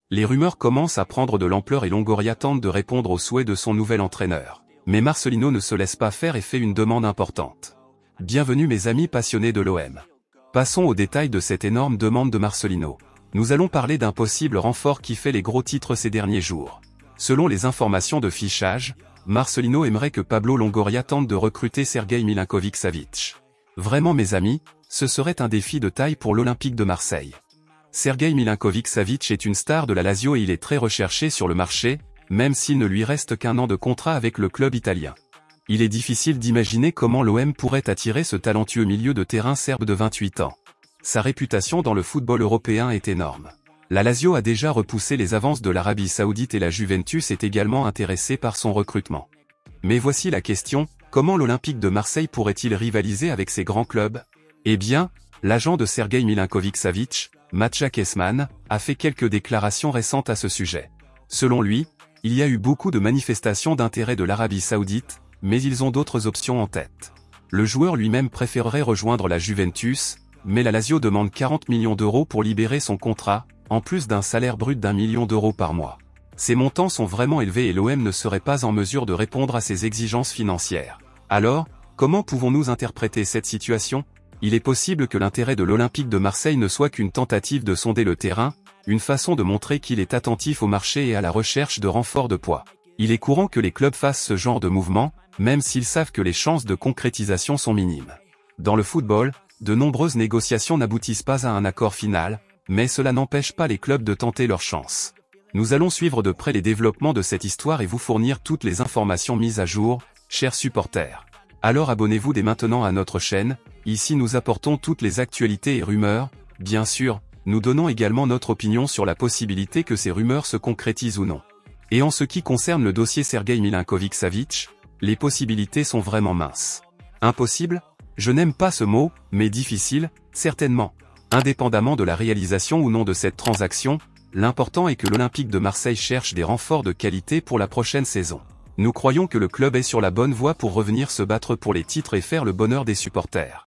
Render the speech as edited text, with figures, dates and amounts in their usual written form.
Les rumeurs commencent à prendre de l'ampleur et Longoria tente de répondre aux souhaits de son nouvel entraîneur. Mais Marcelino ne se laisse pas faire et fait une demande importante. Bienvenue mes amis passionnés de l'OM. Passons aux détails de cette énorme demande de Marcelino. Nous allons parler d'un possible renfort qui fait les gros titres ces derniers jours. Selon les informations de fichage, Marcelino aimerait que Pablo Longoria tente de recruter Sergueï Milinkovic-Savic. Vraiment mes amis, ce serait un défi de taille pour l'Olympique de Marseille. Sergueï Milinkovic-Savic est une star de la Lazio et il est très recherché sur le marché, même s'il ne lui reste qu'un an de contrat avec le club italien. Il est difficile d'imaginer comment l'OM pourrait attirer ce talentueux milieu de terrain serbe de 28 ans. Sa réputation dans le football européen est énorme. La Lazio a déjà repoussé les avances de l'Arabie Saoudite et la Juventus est également intéressée par son recrutement. Mais voici la question, comment l'Olympique de Marseille pourrait-il rivaliser avec ces grands clubs? Eh bien, l'agent de Sergueï Milinkovic-Savic, Matja Kessman, a fait quelques déclarations récentes à ce sujet. Selon lui, il y a eu beaucoup de manifestations d'intérêt de l'Arabie Saoudite, mais ils ont d'autres options en tête. Le joueur lui-même préférerait rejoindre la Juventus, mais la Lazio demande 40 millions d'euros pour libérer son contrat, en plus d'un salaire brut d'1 million d'euros par mois. Ces montants sont vraiment élevés et l'OM ne serait pas en mesure de répondre à ces exigences financières. Alors, comment pouvons-nous interpréter cette situation? Il est possible que l'intérêt de l'Olympique de Marseille ne soit qu'une tentative de sonder le terrain, une façon de montrer qu'il est attentif au marché et à la recherche de renforts de poids. Il est courant que les clubs fassent ce genre de mouvement, même s'ils savent que les chances de concrétisation sont minimes. Dans le football, de nombreuses négociations n'aboutissent pas à un accord final, mais cela n'empêche pas les clubs de tenter leur chance. Nous allons suivre de près les développements de cette histoire et vous fournir toutes les informations mises à jour, chers supporters. Alors abonnez-vous dès maintenant à notre chaîne, ici nous apportons toutes les actualités et rumeurs, bien sûr, nous donnons également notre opinion sur la possibilité que ces rumeurs se concrétisent ou non. Et en ce qui concerne le dossier Sergueï Milinkovic-Savic, les possibilités sont vraiment minces. Impossible? Je n'aime pas ce mot, mais difficile, certainement. Indépendamment de la réalisation ou non de cette transaction, l'important est que l'Olympique de Marseille cherche des renforts de qualité pour la prochaine saison. Nous croyons que le club est sur la bonne voie pour revenir se battre pour les titres et faire le bonheur des supporters.